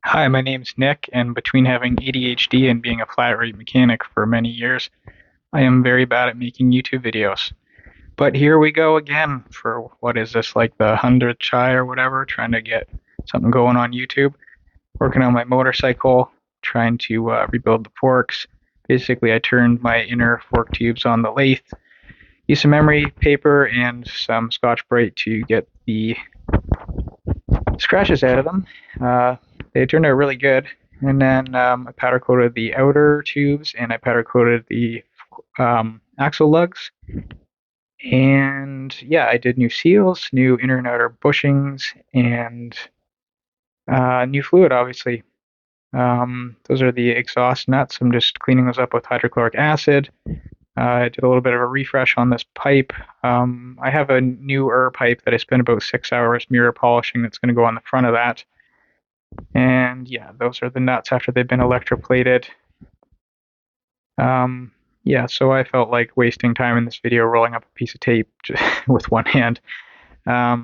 Hi, my name's Nick, and between having ADHD and being a flat rate mechanic for many years, I am very bad at making YouTube videos. But here we go again for what is this, like the 100th try or whatever, trying to get something going on YouTube. Working on my motorcycle, trying to rebuild the forks. Basically, I turned my inner fork tubes on the lathe, used some memory paper and some Scotch-Brite to get the scratches out of them. They turned out really good. And then I powder coated the outer tubes and I powder coated the axle lugs. And yeah, I did new seals, new inner and outer bushings, and new fluid, obviously. Those are the exhaust nuts. I'm just cleaning those up with hydrochloric acid. I did a little bit of a refresh on this pipe. I have a newer pipe that I spent about 6 hours mirror polishing that's going to go on the front of that. And yeah, those are the nuts after they've been electroplated. Yeah, so I felt like wasting time in this video rolling up a piece of tape with one hand,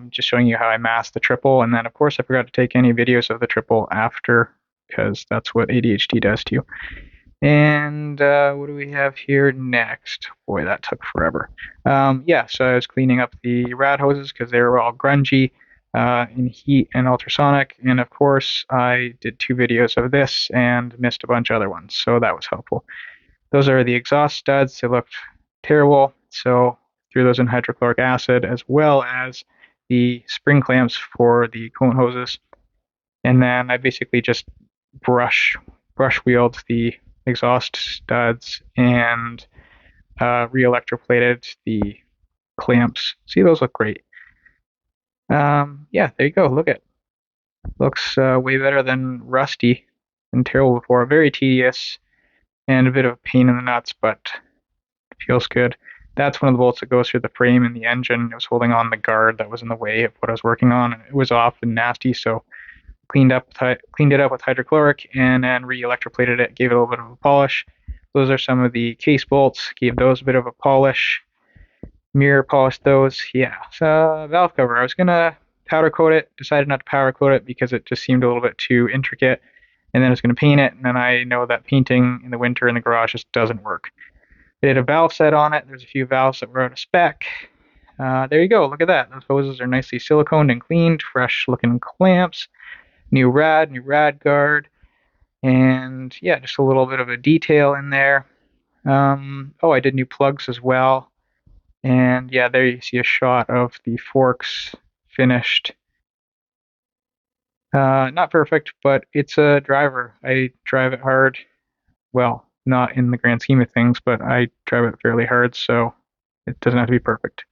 just showing you how I masked the triple. And then, of course, I forgot to take any videos of the triple after, because that's what ADHD does to you. And what do we have here next? Boy, that took forever. Yeah, so I was cleaning up the rad hoses because they were all grungy in heat and ultrasonic. And of course, I did 2 videos of this and missed a bunch of other ones, so that was helpful. Those are the exhaust studs. They looked terrible, so threw those in hydrochloric acid as well as the spring clamps for the cone hoses. And then I basically just brush wheeled the exhaust studs and re-electroplated the clamps. See, those look great. Yeah, there you go. Look at it. Looks way better than rusty and terrible before. Very tedious and a bit of a pain in the nuts, but it feels good. That's one of the bolts that goes through the frame and the engine. It was holding on the guard that was in the way of what I was working on, and it was off and nasty, so cleaned it up with hydrochloric and then re-electroplated it, gave it a little bit of a polish. Those are some of the case bolts, gave those a bit of a polish, mirror polished those. Yeah, so valve cover, I was gonna powder coat it, decided not to powder coat it because it just seemed a little bit too intricate, and then I was gonna paint it, and then I know that painting in the winter in the garage just doesn't work. I did a valve set on it. There's a few valves that were out of spec. There you go, look at that. Those hoses are nicely siliconed and cleaned, fresh looking clamps, new rad guard, and yeah, just a little bit of a detail in there. Oh, I did new plugs as well. And yeah, there you see a shot of the forks finished. Not perfect, but it's a driver. I drive it hard. Well, not in the grand scheme of things, but I drive it fairly hard, so it doesn't have to be perfect.